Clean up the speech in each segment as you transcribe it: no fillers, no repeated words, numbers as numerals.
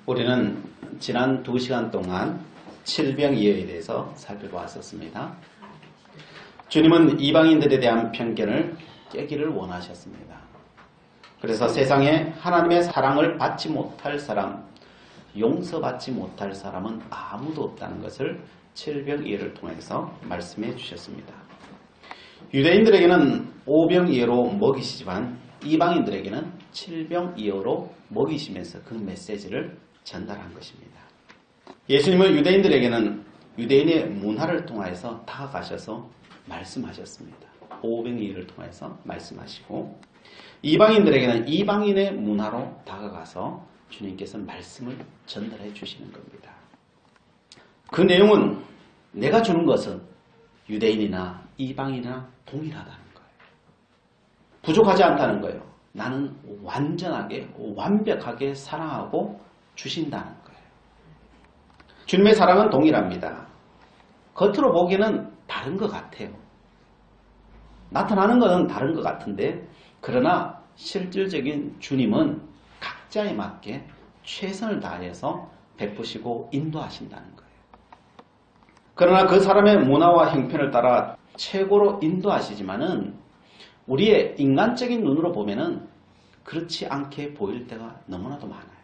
우리는 지난 2시간 동안 칠병이어에 대해서 살펴보았었습니다. 주님은 이방인들에 대한 편견을 깨기를 원하셨습니다. 그래서 세상에 하나님의 사랑을 받지 못할 사람, 용서받지 못할 사람은 아무도 없다는 것을 칠병이어를 통해서 말씀해 주셨습니다. 유대인들에게는 오병이어로 먹이시지만 이방인들에게는 칠병이어로 먹이시면서 그 메시지를 전달한 것입니다. 예수님은 유대인들에게는 유대인의 문화를 통해서 다가가셔서 말씀하셨습니다. 오병이어를 통해서 말씀하시고 이방인들에게는 이방인의 문화로 다가가서 주님께서 말씀을 전달해 주시는 겁니다. 그 내용은 내가 주는 것은 유대인이나 이방인이나 동일하다는 거예요. 부족하지 않다는 거예요. 나는 완전하게 완벽하게 사랑하고 주신다는 거예요. 주님의 사랑은 동일합니다. 겉으로 보기에는 다른 것 같아요. 나타나는 것은 다른 것 같은데 그러나 실질적인 주님은 각자에 맞게 최선을 다해서 베푸시고 인도하신다는 거예요. 그러나 그 사람의 문화와 형편을 따라 최고로 인도하시지만은 우리의 인간적인 눈으로 보면은 그렇지 않게 보일 때가 너무나도 많아요.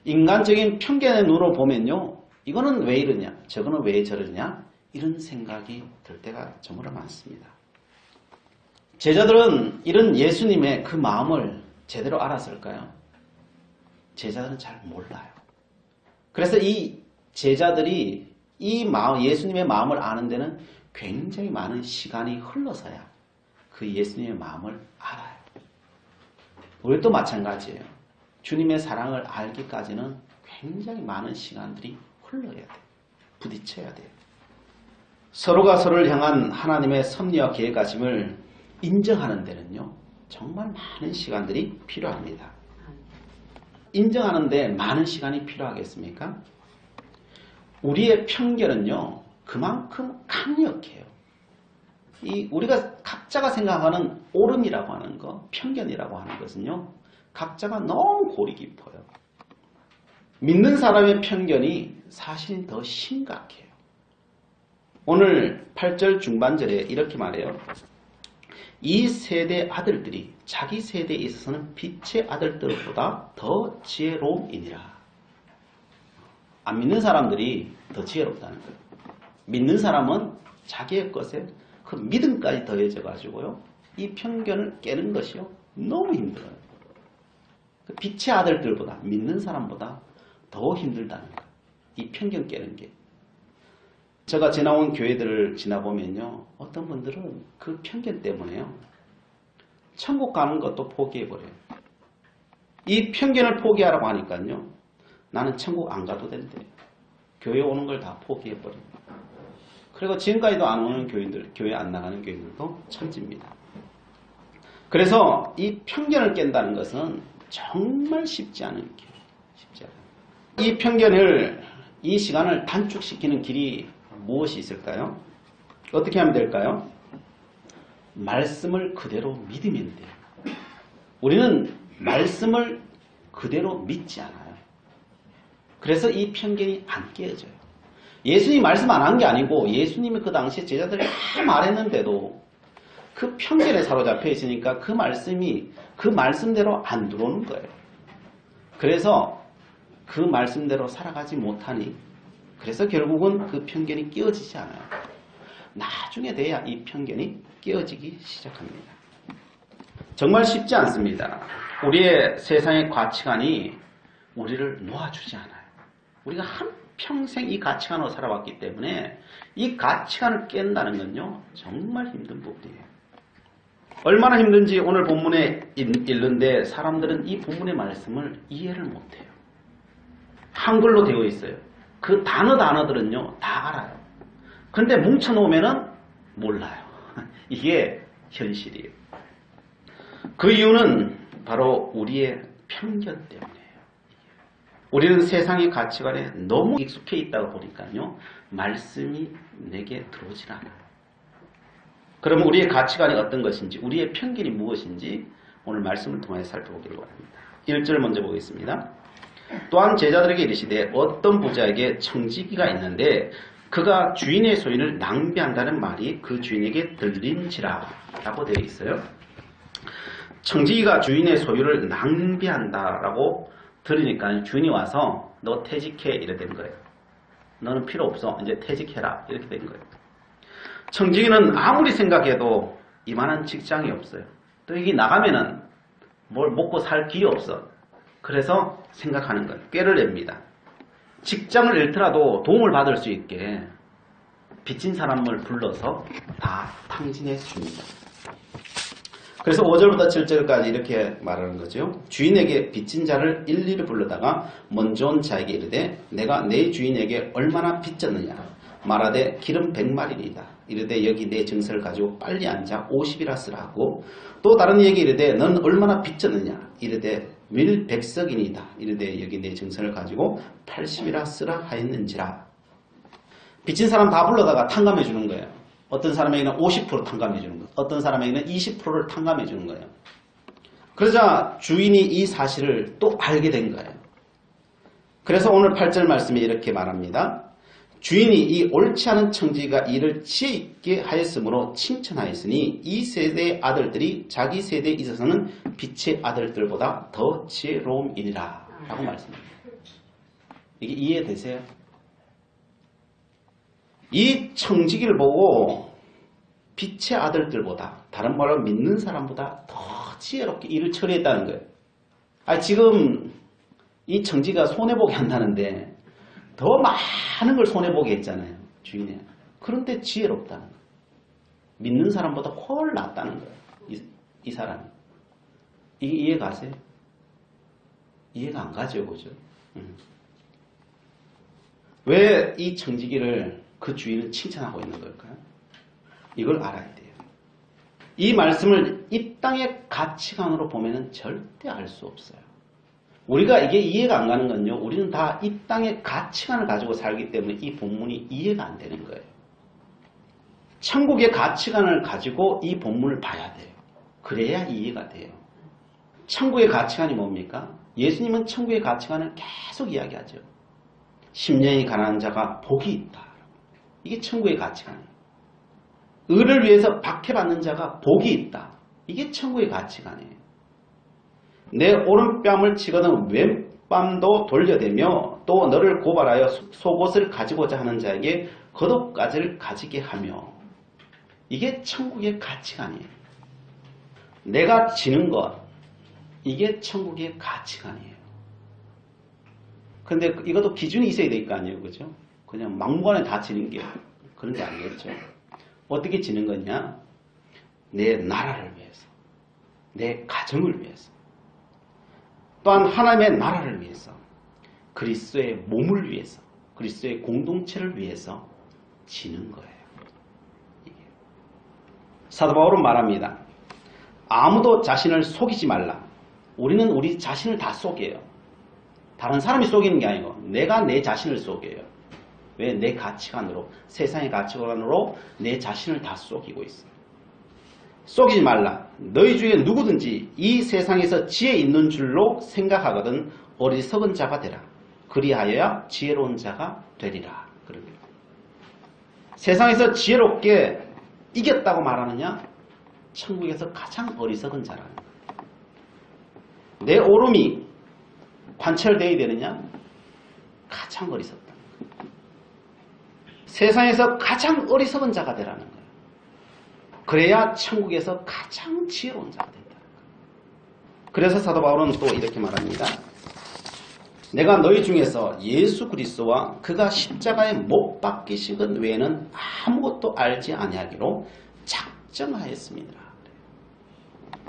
인간적인 편견의 눈으로 보면요, 이거는 왜 이러냐, 저거는 왜 저러냐, 이런 생각이 들 때가 정말 많습니다. 제자들은 이런 예수님의 그 마음을 제대로 알았을까요? 제자들은 잘 몰라요. 그래서 이 제자들이 이 마음, 예수님의 마음을 아는 데는 굉장히 많은 시간이 흘러서야 그 예수님의 마음을 알아요. 우리도 마찬가지예요. 주님의 사랑을 알기까지는 굉장히 많은 시간들이 흘러야 돼요. 부딪혀야 돼요. 서로가 서로를 향한 하나님의 섭리와 계획하심을 인정하는 데는요, 정말 많은 시간들이 필요합니다. 인정하는 데 많은 시간이 필요하겠습니까? 우리의 편견은요, 그만큼 강력해요. 우리가 각자가 생각하는 옳음이라고 하는 거, 편견이라고 하는 것은요, 각자가 너무 골이 깊어요. 믿는 사람의 편견이 사실은 더 심각해요. 오늘 8절 중반절에 이렇게 말해요. 이 세대 아들들이 자기 세대에 있어서는 빛의 아들들보다 더 지혜로움이니라. 안 믿는 사람들이 더 지혜롭다는 거예요. 믿는 사람은 자기의 것에 그 믿음까지 더해져 가지고요, 이 편견을 깨는 것이요, 너무 힘들어요. 그 빛의 아들들보다, 믿는 사람보다 더 힘들다는 거예요. 이 편견 깨는 게. 제가 지나온 교회들을 지나보면요, 어떤 분들은 그 편견 때문에요, 천국 가는 것도 포기해버려요. 이 편견을 포기하라고 하니까요, 나는 천국 안 가도 된대. 교회 오는 걸 다 포기해버려요. 그리고 지금까지도 안 오는 교인들, 교회 안 나가는 교인들도 천지입니다. 그래서 이 편견을 깬다는 것은 정말 쉽지 않은 길. 쉽지 않아요. 이 편견을, 이 시간을 단축시키는 길이 무엇이 있을까요? 어떻게 하면 될까요? 말씀을 그대로 믿으면 돼요. 우리는 말씀을 그대로 믿지 않아요. 그래서 이 편견이 안 깨어져요. 예수님이 말씀 안 한 게 아니고 예수님이 그 당시에 제자들이 다 말했는데도 그 편견에 사로잡혀 있으니까 그 말씀이 그 말씀대로 안 들어오는 거예요. 그래서 그 말씀대로 살아가지 못하니, 그래서 결국은 그 편견이 깨어지지 않아요. 나중에 돼야 이 편견이 깨어지기 시작합니다. 정말 쉽지 않습니다. 우리의 세상의 가치관이 우리를 놓아주지 않아요. 우리가 한평생 이 가치관으로 살아왔기 때문에 이 가치관을 깬다는 건요, 정말 힘든 부분이에요. 얼마나 힘든지 오늘 본문에 읽는데 사람들은 이 본문의 말씀을 이해를 못해요. 한글로 되어 있어요. 그 단어들은요, 다 알아요. 근데 뭉쳐놓으면은 몰라요. 이게 현실이에요. 그 이유는 바로 우리의 편견 때문이에요. 우리는 세상의 가치관에 너무 익숙해 있다가 보니까요, 말씀이 내게 들어오질 않아요. 그러면 우리의 가치관이 어떤 것인지, 우리의 편견이 무엇인지 오늘 말씀을 통해 살펴보기를 원합니다. 1절 먼저 보겠습니다. 또한 제자들에게 이르시되 어떤 부자에게 청지기가 있는데 그가 주인의 소유를 낭비한다는 말이 그 주인에게 들린지라 라고 되어 있어요. 청지기가 주인의 소유를 낭비한다라고 들으니까 주인이 와서 너 퇴직해 이래 된 거예요. 너는 필요 없어. 이제 퇴직해라. 이렇게 된 거예요. 청지기는 아무리 생각해도 이만한 직장이 없어요. 또 여기 나가면은 뭘 먹고 살 길이 없어. 그래서 생각하는 거예요. 꾀를 냅니다. 직장을 잃더라도 도움을 받을 수 있게 빚진 사람을 불러서 다 탕진해 줍니다. 그래서 5절부터 7절까지 이렇게 말하는 거죠. 주인에게 빚진 자를 일일이 불러다가 먼저 온 자에게 이르되 내가 내 주인에게 얼마나 빚졌느냐 말하되 기름 100마리이다. 이르되 여기 내 증서를 가지고 빨리 앉아 50이라 쓰라 하고 또 다른 이에게 이르되 넌 얼마나 빚졌느냐 이르되 밀 100석이니이다. 이르되 여기 내 증서를 가지고 80이라 쓰라 하였는지라. 빚진 사람 다 불러다가 탕감해 주는 거예요. 어떤 사람에게는 50% 탕감해 주는 거예요. 어떤 사람에게는 20%를 탕감해 주는 거예요. 그러자 주인이 이 사실을 또 알게 된 거예요. 그래서 오늘 8절 말씀에 이렇게 말합니다. 주인이 이 옳지 않은 청지기가 이를 지혜 있게 하였으므로 칭찬하였으니 이 세대의 아들들이 자기 세대에 있어서는 빛의 아들들보다 더 지혜로움이니라 라고 말씀합니다. 이게 이해되세요? 이 청지기를 보고 빛의 아들들보다 다른 말로 믿는 사람보다 더 지혜롭게 일을 처리했다는 거예요. 지금 이 청지기가 손해보게 한다는데 더 많은 걸 손해보게 했잖아요. 주인이. 그런데 지혜롭다는 거예요. 믿는 사람보다 훨 낫다는 거예요. 이 사람이. 이게 이해 가세요? 이해가 안 가죠. 그죠? 왜 이 청지기를 그 주인을 칭찬하고 있는 걸까요? 이걸 알아야 돼요. 이 말씀을 이 땅의 가치관으로 보면 절대 알 수 없어요. 우리가 이게 이해가 안 가는 건요. 우리는 다 이 땅의 가치관을 가지고 살기 때문에 이 본문이 이해가 안 되는 거예요. 천국의 가치관을 가지고 이 본문을 봐야 돼요. 그래야 이해가 돼요. 천국의 가치관이 뭡니까? 예수님은 천국의 가치관을 계속 이야기하죠. 심령이 가난한 자가 복이 있다. 이게 천국의 가치관이에요. 의를 위해서 박해받는 자가 복이 있다. 이게 천국의 가치관이에요. 내 오른뺨을 치거든 왼뺨도 돌려대며 또 너를 고발하여 속옷을 가지고자 하는 자에게 겉옷까지를 가지게 하며 이게 천국의 가치관이에요. 내가 지는 것 이게 천국의 가치관이에요. 근데 이것도 기준이 있어야 될 거 아니에요. 그죠? 그냥 막무가내 다 지는 게 그런 게 아니겠죠. 어떻게 지는 거냐? 내 나라를 위해서, 내 가정을 위해서, 또한 하나님의 나라를 위해서, 그리스도의 몸을 위해서, 그리스도의 공동체를 위해서 지는 거예요. 사도 바울은 말합니다. 아무도 자신을 속이지 말라. 우리는 우리 자신을 다 속여요. 다른 사람이 속이는 게 아니고 내가 내 자신을 속여요. 왜? 내 가치관으로, 세상의 가치관으로 내 자신을 다 속이고 있어요. 속이지 말라. 너희 중에 누구든지 이 세상에서 지혜 있는 줄로 생각하거든 어리석은 자가 되라. 그리하여야 지혜로운 자가 되리라. 그럽니다. 세상에서 지혜롭게 이겼다고 말하느냐? 천국에서 가장 어리석은 자라는 거예요. 내 오름이 관철되어야 되느냐? 가장 어리석다. 세상에서 가장 어리석은 자가 되라는 거예요. 그래야 천국에서 가장 지혜로운 자가 된다는 거예요. 그래서 사도 바울은 또 이렇게 말합니다. 내가 너희 중에서 예수 그리스도와 그가 십자가에 못 박히신 것 외에는 아무것도 알지 아니하기로 작정하였습니다.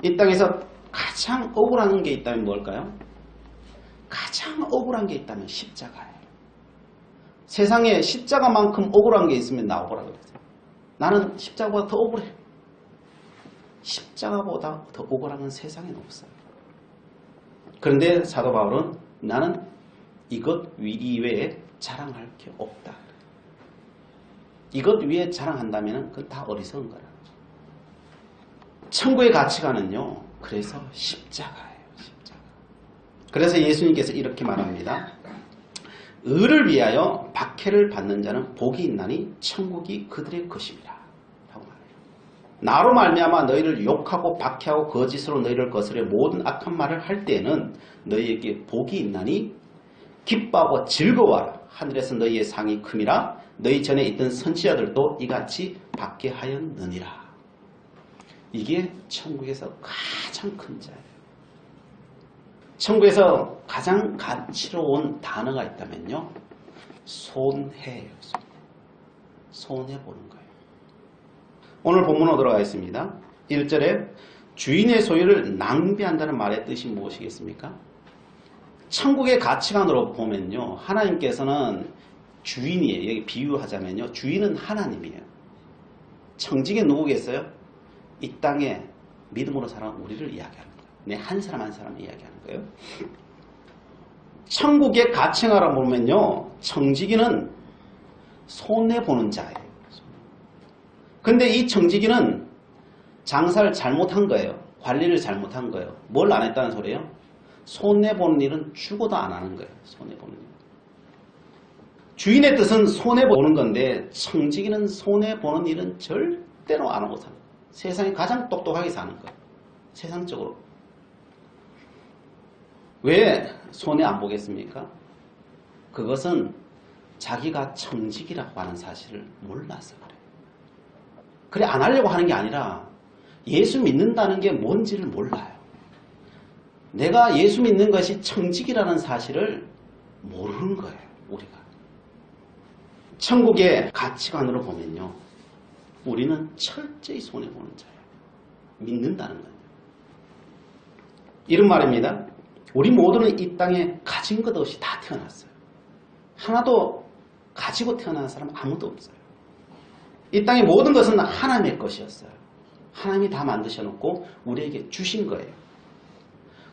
이 땅에서 가장 억울한 게 있다면 뭘까요? 가장 억울한 게 있다면 십자가예요. 세상에 십자가만큼 억울한 게 있으면 나오거라 그랬어요. 나는 십자가보다 더 억울해. 십자가보다 더 억울한 건 세상에는 없어요. 그런데 사도 바울은 나는 이것 이외에 자랑할 게 없다. 이것 위에 자랑한다면 그건 다 어리석은 거라. 천국의 가치관은요. 그래서 십자가예요. 십자가. 그래서 예수님께서 이렇게 말합니다. 의를 위하여 박해를 받는 자는 복이 있나니 천국이 그들의 것입니다. 라고 말해요. 나로 말미암아 너희를 욕하고 박해하고 거짓으로 너희를 거스려 모든 악한 말을 할 때에는 너희에게 복이 있나니 기뻐하고 즐거워하라. 하늘에서 너희의 상이 큼이라. 너희 전에 있던 선지자들도 이같이 받게 하였느니라. 이게 천국에서 가장 큰 자예요. 천국에서 가장 가치로운 단어가 있다면요. 손해예요. 손해보는 거예요. 오늘 본문으로 들어가겠습니다. 1절에 주인의 소유를 낭비한다는 말의 뜻이 무엇이겠습니까? 천국의 가치관으로 보면요. 하나님께서는 주인이에요. 여기 비유하자면요. 주인은 하나님이에요. 청지기 누구겠어요? 이 땅에 믿음으로 살아온 우리를 이야기하는 거예요. 네, 한 사람 한 사람 이야기하는 거예요. 천국의 가치관으로 보면요. 청지기는 손해보는 자예요. 근데 이 청지기는 장사를 잘못한 거예요. 관리를 잘못한 거예요. 뭘 안 했다는 소리예요? 손해보는 일은 죽어도 안 하는 거예요. 손해보는 일. 주인의 뜻은 손해보는 건데 청지기는 손해보는 일은 절대로 안 하고 사는 거예요. 세상에 가장 똑똑하게 사는 거예요. 세상적으로. 왜 손해 안 보겠습니까? 그것은 자기가 청지기라고 하는 사실을 몰라서 그래요. 그래 안 하려고 하는 게 아니라 예수 믿는다는 게 뭔지를 몰라요. 내가 예수 믿는 것이 청지기라는 사실을 모르는 거예요. 우리가. 천국의 가치관으로 보면요. 우리는 철저히 손해보는 자예요. 믿는다는 거예요. 이런 말입니다. 우리 모두는 이 땅에 가진 것 없이 다 태어났어요. 하나도 가지고 태어난 사람 아무도 없어요. 이 땅의 모든 것은 하나님의 것이었어요. 하나님이 다 만드셔놓고 우리에게 주신 거예요.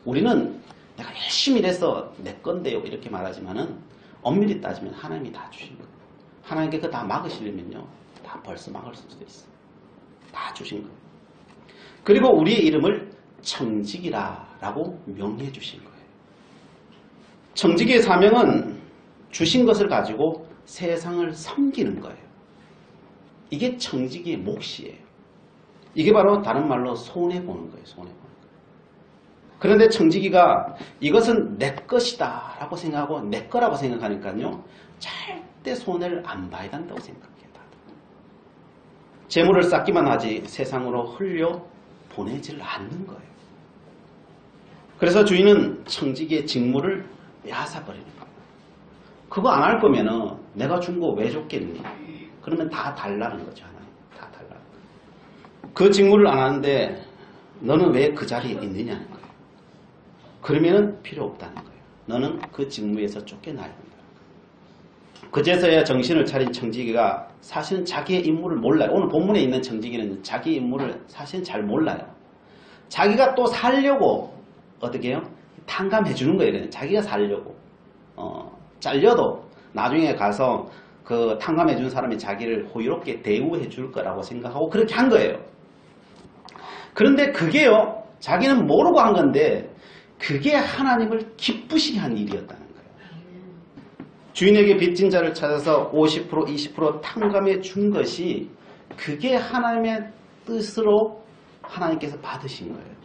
우리는 내가 열심히 일해서 내 건데요 이렇게 말하지만은 엄밀히 따지면 하나님이 다 주신 거예요. 하나님께 그거 다 막으시려면요 다 벌써 막을 수도 있어요. 다 주신 거예요. 그리고 우리의 이름을 청지기라라고 명해 주신 거예요. 청지기의 사명은 주신 것을 가지고 세상을 섬기는 거예요. 이게 청지기의 몫이에요. 이게 바로 다른 말로 손해보는 거예요. 손해보는 거예요. 그런데 청지기가 이것은 내 것이다 라고 생각하고 내 거라고 생각하니까요. 절대 손해를 안 봐야 된다고 생각해요. 재물을 쌓기만 하지 세상으로 흘려 보내지를 않는 거예요. 그래서 주인은 청지기의 직무를 빼앗아버리는 거예요. 그거 안 할 거면은 내가 준 거 왜 줬겠니? 그러면 다 달라는 거죠. 하나님. 다 달라는 거예요. 그 직무를 안 하는데 너는 왜 그 자리에 있느냐는 거예요. 그러면은 필요 없다는 거예요. 너는 그 직무에서 쫓겨나야 된다는 거예요. 그제서야 정신을 차린 청지기가 사실은 자기의 임무를 몰라요. 오늘 본문에 있는 청지기는 자기 임무를 사실은 잘 몰라요. 자기가 또 살려고 어떻게 해요? 탕감해 주는 거예요. 자기가 살려고. 잘려도 나중에 가서 그 탕감해 준 사람이 자기를 호의롭게 대우해 줄 거라고 생각하고 그렇게 한 거예요. 그런데 그게요. 자기는 모르고 한 건데 그게 하나님을 기쁘시게 한 일이었다는 거예요. 주인에게 빚진 자를 찾아서 50%, 20% 탕감해 준 것이 그게 하나님의 뜻으로 하나님께서 받으신 거예요.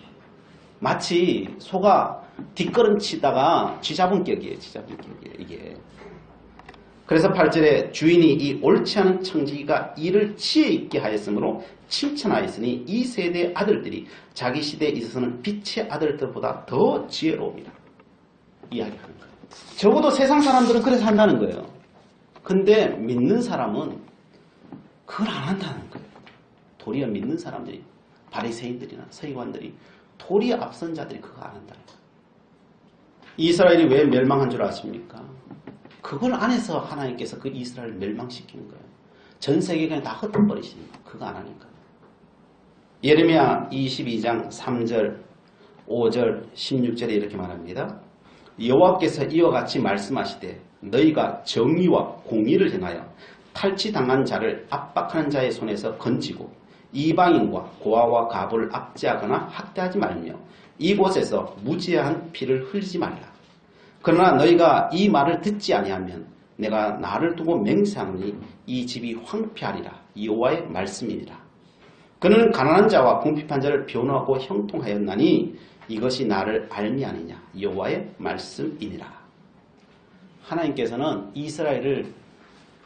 마치 소가 뒷걸음치다가 쥐잡은 격이에요. 쥐잡은 격이에요. 이게. 그래서 8절에 주인이 이 옳지 않은 청지기가 이를 지혜 있게 하였으므로 칭찬하였으니 이 세대의 아들들이 자기 시대에 있어서는 빛의 아들들보다 더 지혜로움이라 이야기하는 거예요. 적어도 세상 사람들은 그래서 한다는 거예요. 근데 믿는 사람은 그걸 안 한다는 거예요. 도리어 믿는 사람들이 바리새인들이나 서기관들이 도리어 앞선 자들이 그거 안 한다는 거예요. 이스라엘이 왜 멸망한 줄 아십니까? 그걸 안 해서 하나님께서 그 이스라엘을 멸망시키는 거예요. 전 세계가 그냥 다 흩어버리시는 거예요. 그거 안 하니까. 예레미야 22장 3절, 5절, 16절에 이렇게 말합니다. 여호와께서 이와 같이 말씀하시되 너희가 정의와 공의를 행하여 탈취당한 자를 압박하는 자의 손에서 건지고 이방인과 고아와 가부를 압제하거나 학대하지 말며 이곳에서 무지한 피를 흘리지 말라. 그러나 너희가 이 말을 듣지 아니하면 내가 나를 두고 맹세하노니 이 집이 황폐하리라. 여호와의 말씀이니라. 그는 가난한 자와 궁핍한 자를 변호하고 형통하였나니 이것이 나를 알미 아니냐. 여호와의 말씀이니라. 하나님께서는 이스라엘을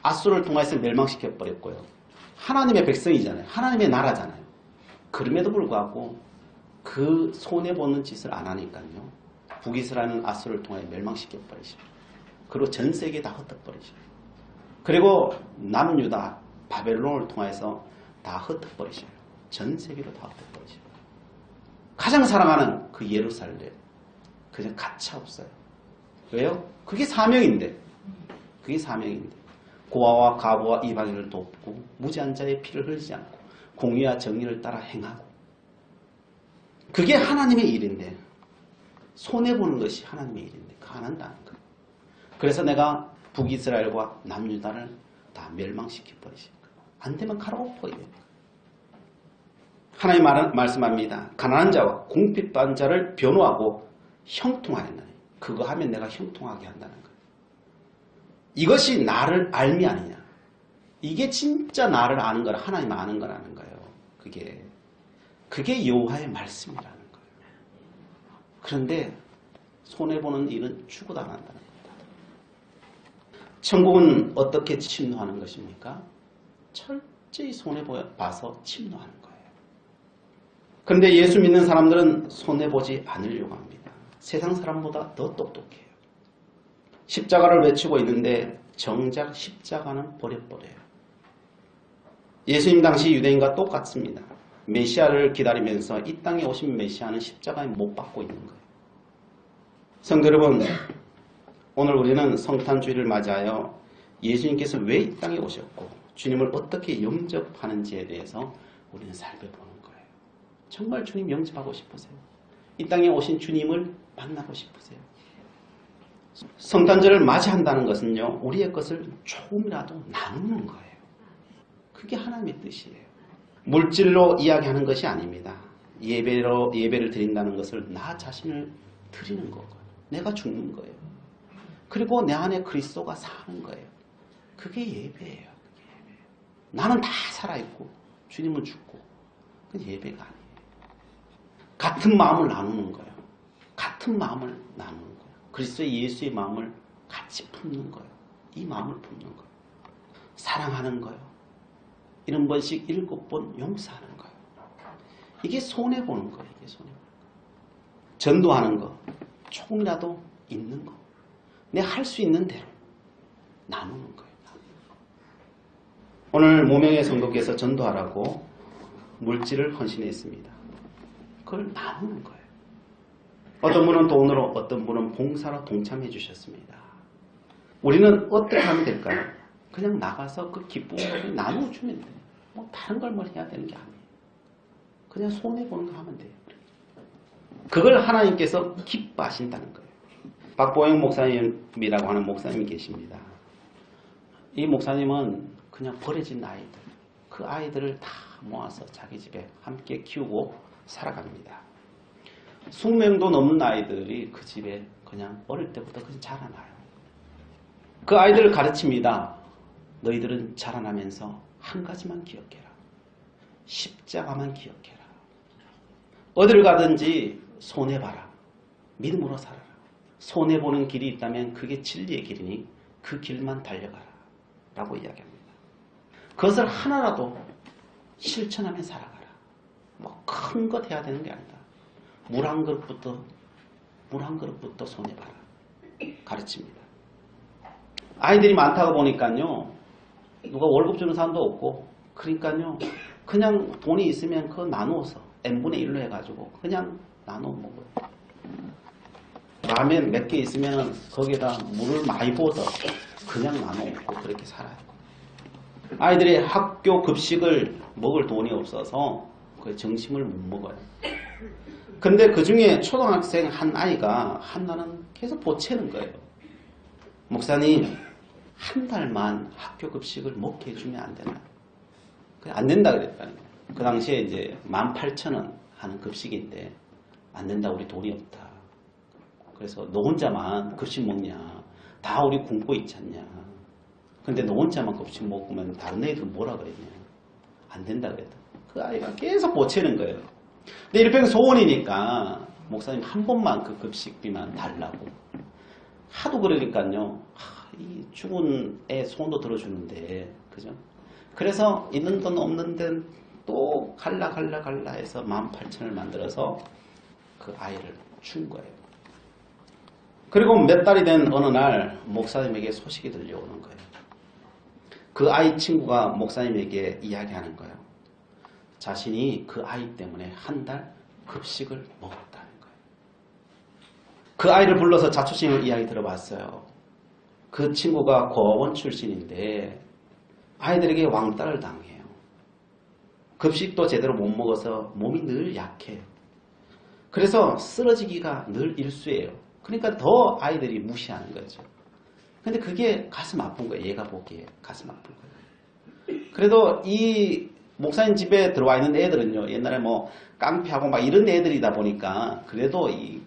앗수를 통해서 멸망시켜 버렸고요. 하나님의 백성이잖아요. 하나님의 나라잖아요. 그럼에도 불구하고 그 손해보는 짓을 안 하니까요. 북이스라엘은 앗수를 통해 멸망시켜 버리죠. 그리고 전 세계 다 흩어버리죠. 그리고 남유다 바벨론을 통해서 다 흩어버리죠. 전 세계로 다 흩어버리죠. 가장 사랑하는 그 예루살렘 그냥 가차 없어요. 왜요? 그게 사명인데. 그게 사명인데. 고아와 가부와 이방인을 돕고 무지한 자의 피를 흘리지 않고 공의와 정의를 따라 행하고 그게 하나님의 일인데 손해보는 것이 하나님의 일인데 그거 안 한다는 거예요. 그래서 내가 북이스라엘과 남유다를 다 멸망시켜버리실 거예요. 안 되면 가라고 포위해요. 하나님 말씀합니다. 가난한 자와 궁핍한 자를 변호하고 형통하였나니 그거 하면 내가 형통하게 한다는 거예요. 이것이 나를 알미 아니냐. 이게 진짜 나를 아는 거라 하나님 아는 거라는 거예요. 그게 여호와의 말씀이라는 거예요. 그런데 손해보는 일은 죽어도 안 한다는 겁니다. 천국은 어떻게 침노하는 것입니까? 철저히 손해봐서 침노하는 거예요. 그런데 예수 믿는 사람들은 손해보지 않으려고 합니다. 세상 사람보다 더 똑똑해요. 십자가를 외치고 있는데 정작 십자가는 버려버려요. 예수님 당시 유대인과 똑같습니다. 메시아를 기다리면서 이 땅에 오신 메시아는 십자가에 못 박고 있는 거예요. 성도 여러분, 오늘 우리는 성탄주의를 맞이하여 예수님께서 왜 이 땅에 오셨고 주님을 어떻게 영접하는지에 대해서 우리는 살펴보는 거예요. 정말 주님 영접하고 싶으세요? 이 땅에 오신 주님을 만나고 싶으세요? 성탄절을 맞이한다는 것은요, 우리의 것을 조금이라도 나누는 거예요. 그게 하나님의 뜻이에요. 물질로 이야기하는 것이 아닙니다. 예배를 드린다는 것을 나 자신을 드리는 거고요. 내가 죽는 거예요. 그리고 내 안에 그리스도가 사는 거예요. 그게 예배예요. 나는 다 살아있고 주님은 죽고 그건 예배가 아니에요. 같은 마음을 나누는 거예요. 같은 마음을 나누는 거예요. 그리스도의 예수의 마음을 같이 품는 거예요. 이 마음을 품는 거예요. 사랑하는 거예요. 7번씩 7번 용서하는 거예요. 이게 손해보는 거예요. 이게 손해보는 거예요. 전도하는 거, 조금이라도 있는 거. 내가 할 수 있는 대로 나누는 거예요. 오늘 모명의 성도께서 전도하라고 물질을 헌신했습니다. 그걸 나누는 거예요. 어떤 분은 돈으로, 어떤 분은 봉사로 동참해 주셨습니다. 우리는 어떻게 하면 될까요? 그냥 나가서 그 기쁨을 나눠주면 돼요. 뭐 다른 걸 뭘 해야 되는 게 아니에요. 그냥 손해보는 거 하면 돼요. 그걸 하나님께서 기뻐하신다는 거예요. 박보영 목사님이라고 하는 목사님이 계십니다. 이 목사님은 그냥 버려진 아이들, 그 아이들을 다 모아서 자기 집에 함께 키우고 살아갑니다. 20명도 넘는 아이들이 그 집에 그냥 어릴 때부터 그냥 자라나요. 그 아이들을 가르칩니다. 너희들은 자라나면서 한 가지만 기억해라. 십자가만 기억해라. 어디를 가든지 손해봐라. 믿음으로 살아라. 손해보는 길이 있다면 그게 진리의 길이니 그 길만 달려가라. 라고 이야기합니다. 그것을 하나라도 실천하며 살아가라. 뭐 큰 것 해야 되는 게 아니다. 물 한 그릇부터 손해봐라. 가르칩니다. 아이들이 많다고 보니까요. 누가 월급 주는 사람도 없고 그러니까요. 그냥 돈이 있으면 그거 나누어서 n분의 1로 해가지고 그냥 나눠 먹어요. 라면 몇 개 있으면 거기에다 물을 많이 부어서 그냥 나눠 먹고 그렇게 살아요. 아이들이 학교 급식을 먹을 돈이 없어서 그 점심을 못 먹어요. 근데 그 중에 초등학생 한 아이가 한날은 계속 보채는 거예요. 목사님, 한 달만 학교 급식을 먹게 해주면 안 되나? 안 된다 그랬다는 거예요. 그 당시에 이제 18,000원 하는 급식인데 안 된다, 우리 돈이 없다. 그래서 너 혼자만 급식 먹냐? 다 우리 굶고 있지 않냐? 근데 너 혼자만 급식 먹으면 다른 애들 뭐라 그랬냐? 안 된다 그랬다. 그 아이가 계속 보채는 거예요. 근데 일평 소원이니까 목사님 한 번만 그 급식비만 달라고. 하도 그러니까요. 이 죽은 애 소원도 들어주는데, 그죠? 그래서 있는 돈 없는 데는 또 갈라 해서 18,000을 만들어서 그 아이를 준 거예요. 그리고 몇 달이 된 어느 날 목사님에게 소식이 들려오는 거예요. 그 아이 친구가 목사님에게 이야기하는 거예요. 자신이 그 아이 때문에 한 달 급식을 먹었다는 거예요. 그 아이를 불러서 자초지종 이야기 들어봤어요. 그 친구가 고아원 출신인데 아이들에게 왕따를 당해요. 급식도 제대로 못 먹어서 몸이 늘 약해요. 그래서 쓰러지기가 늘 일수예요. 그러니까 더 아이들이 무시하는 거죠. 근데 그게 가슴 아픈 거예요. 얘가 보기에 가슴 아픈 거예요. 그래도 이 목사님 집에 들어와 있는 애들은요, 옛날에 뭐 깡패하고 막 이런 애들이다 보니까 그래도 이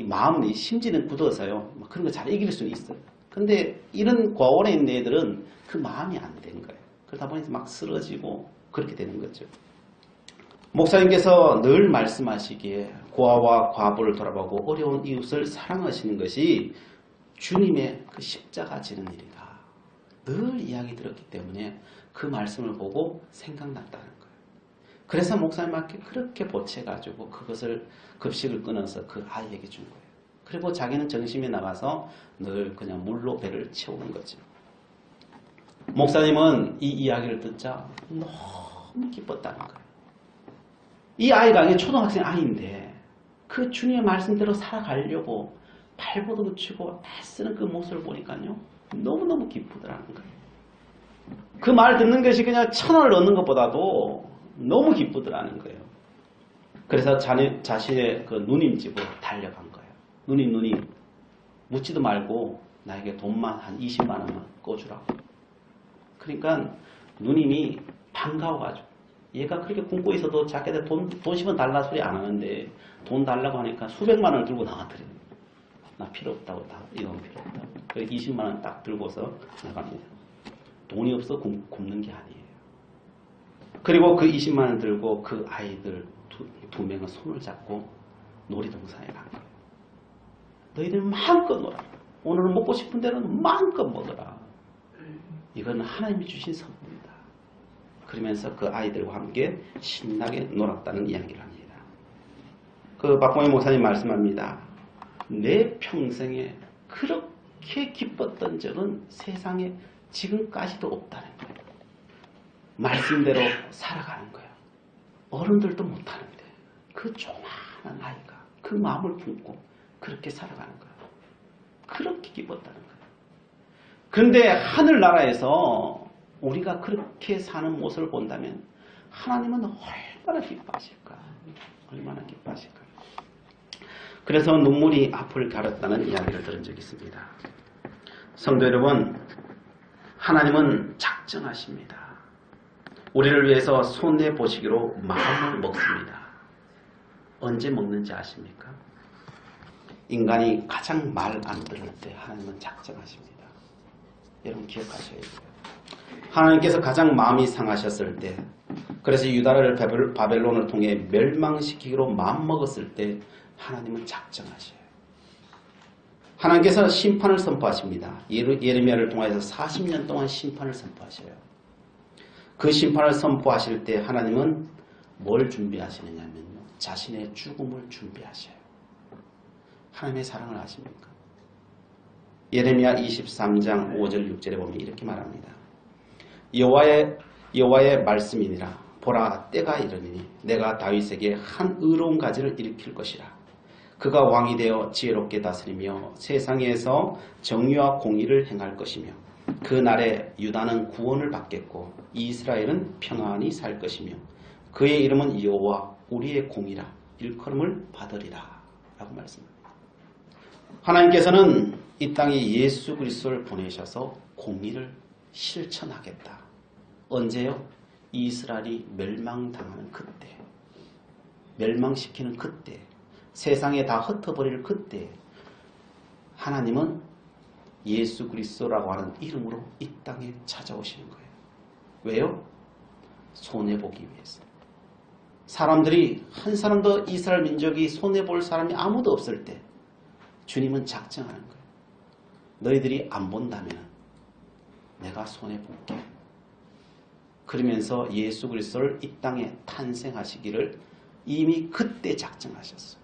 마음, 이 심지는 굳어서요, 그런 거 잘 이길 수는 있어요. 근데 이런 고아원에 있는 애들은 그 마음이 안 된 거예요. 그러다 보니까 막 쓰러지고 그렇게 되는 거죠. 목사님께서 늘 말씀하시기에 고아와 과부를 돌아보고 어려운 이웃을 사랑하시는 것이 주님의 그 십자가 지는 일이다. 늘 이야기 들었기 때문에 그 말씀을 보고 생각났다는 거예요. 그래서 목사님한테 그렇게 보채가지고 그것을 급식을 끊어서 그 아이에게 준 거예요. 그리고 자기는 정심에 나가서 늘 그냥 물로 배를 채우는 거죠. 목사님은 이 이야기를 듣자 너무 기뻤다는 거예요. 이 아이가 초등학생 아이인데 그 주님의 말씀대로 살아가려고 발버둥 치고 애쓰는 그 모습을 보니까요, 너무너무 기쁘더라는 거예요. 그 말 듣는 것이 그냥 1,000원을 얻는 것보다도 너무 기쁘더라는 거예요. 그래서 자신의 그 누님 집으로 달려간 거예요. 누님 묻지도 말고 나에게 돈만 한 20만 원만 꺼주라고. 그러니까 누님이 반가워가지고, 얘가 그렇게 굶고 있어도 자기한테 돈 10원 달라 소리 안 하는데 돈 달라고 하니까 수백만 원을 들고 나가더래요. 나 필요 없다고, 이건 필요 없다고. 그래서 20만 원 딱 들고서 나갑니다. 돈이 없어 굶는 게 아니에요. 그리고 그 20만 원 들고 그 아이들 두 명은 손을 잡고 놀이동산에 간 거예요. 너희들 마음껏 놀아. 오늘 먹고 싶은 대로는 마음껏 먹어라. 이건 하나님이 주신 선물이다. 그러면서 그 아이들과 함께 신나게 놀았다는 이야기를 합니다. 그 박봉희 목사님 말씀합니다. 내 평생에 그렇게 기뻤던 적은 세상에 지금까지도 없다는 거예요. 말씀대로 살아가는 거예요. 어른들도 못하는데 그 조그마한 아이가 그 마음을 품고 그렇게 살아가는 거예요. 그렇게 기뻤다는 거예요. 그런데 하늘나라에서 우리가 그렇게 사는 모습을 본다면 하나님은 얼마나 기뻐하실까? 얼마나 기뻐하실까? 그래서 눈물이 앞을 가렸다는 이야기를 들은 적이 있습니다. 성도 여러분, 하나님은 작정하십니다. 우리를 위해서 손내 보시기로 마음을 먹습니다. 언제 먹는지 아십니까? 인간이 가장 말 안 들을 때 하나님은 작정하십니다. 여러분 기억하셔야 돼요. 하나님께서 가장 마음이 상하셨을 때, 그래서 유다를 바벨론을 통해 멸망시키기로 마음먹었을 때 하나님은 작정하셔요. 하나님께서 심판을 선포하십니다. 예레미야를 통해서 40년 동안 심판을 선포하셔요. 그 심판을 선포하실 때 하나님은 뭘 준비하시느냐면요, 자신의 죽음을 준비하셔요. 하나님의 사랑을 아십니까? 예레미야 23장 5절 6절에 보면 이렇게 말합니다. 여호와의 말씀이니라. 보라, 때가 이르니니 내가 다윗에게 한 의로운 가지를 일으킬 것이라. 그가 왕이 되어 지혜롭게 다스리며 세상에서 정의와 공의를 행할 것이며 그 날에 유다는 구원을 받겠고 이스라엘은 평안히 살 것이며 그의 이름은 여호와 우리의 공이라 일컬음을 받으리라 라고 말씀합니다. 하나님께서는 이 땅에 예수 그리스도를 보내셔서 공의를 실천하겠다. 언제요? 이스라엘이 멸망당하는 그때, 멸망시키는 그때, 세상에 다 흩어버릴 그때 하나님은 예수 그리스도라고 하는 이름으로 이 땅에 찾아오시는 거예요. 왜요? 손해보기 위해서. 사람들이 한 사람도 이스라엘 민족이 손해볼 사람이 아무도 없을 때 주님은 작정하는 거예요. 너희들이 안 본다면 내가 손해볼게. 그러면서 예수 그리스도를 이 땅에 탄생하시기를 이미 그때 작정하셨어요.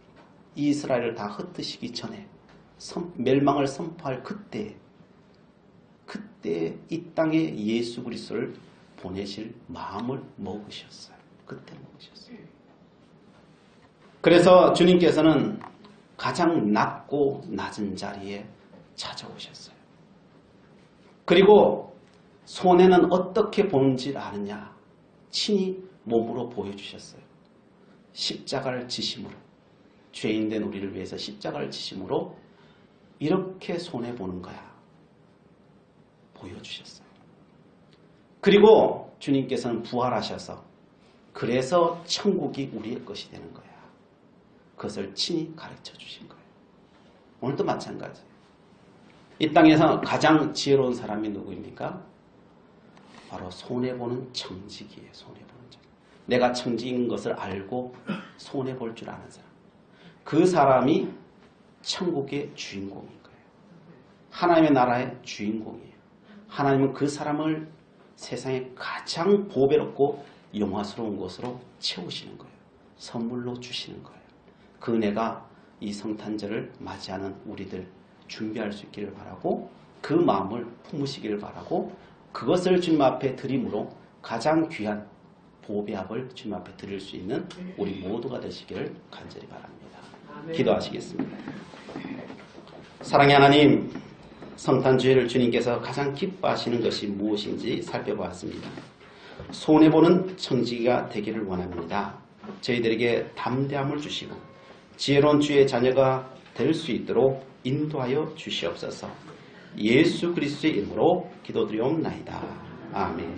이스라엘을 다 흩으시기 전에 멸망을 선포할 그때 이 땅에 예수 그리스도를 보내실 마음을 먹으셨어요. 그때 먹으셨어요. 그래서 주님께서는 가장 낮고 낮은 자리에 찾아오셨어요. 그리고 손해는 어떻게 보는지 아느냐? 친히 몸으로 보여주셨어요. 십자가를 지심으로, 죄인된 우리를 위해서 십자가를 지심으로 이렇게 손해보는 거야. 보여주셨어요. 그리고 주님께서는 부활하셔서 그래서 천국이 우리의 것이 되는 거야. 그것을 친히 가르쳐 주신 거예요. 오늘도 마찬가지예요. 이 땅에서 가장 지혜로운 사람이 누구입니까? 바로 손해보는 청지기예요. 손해보는 자. 내가 청지기인 것을 알고 손해볼 줄 아는 사람. 그 사람이 천국의 주인공인 거예요. 하나님의 나라의 주인공이에요. 하나님은 그 사람을 세상에 가장 보배롭고 영화스러운 것으로 채우시는 거예요. 선물로 주시는 거예요. 그 은혜가 이 성탄절을 맞이하는 우리들 준비할 수 있기를 바라고 그 마음을 품으시기를 바라고 그것을 주님 앞에 드림으로 가장 귀한 보배합을 주님 앞에 드릴 수 있는 우리 모두가 되시기를 간절히 바랍니다. 기도하시겠습니다. 사랑의 하나님, 성탄주일을 주님께서 가장 기뻐하시는 것이 무엇인지 살펴보았습니다. 손해보는 청지기가 되기를 원합니다. 저희들에게 담대함을 주시고 지혜로운 주의 자녀가 될 수 있도록 인도하여 주시옵소서. 예수 그리스도의 이름으로 기도드리옵나이다. 아멘.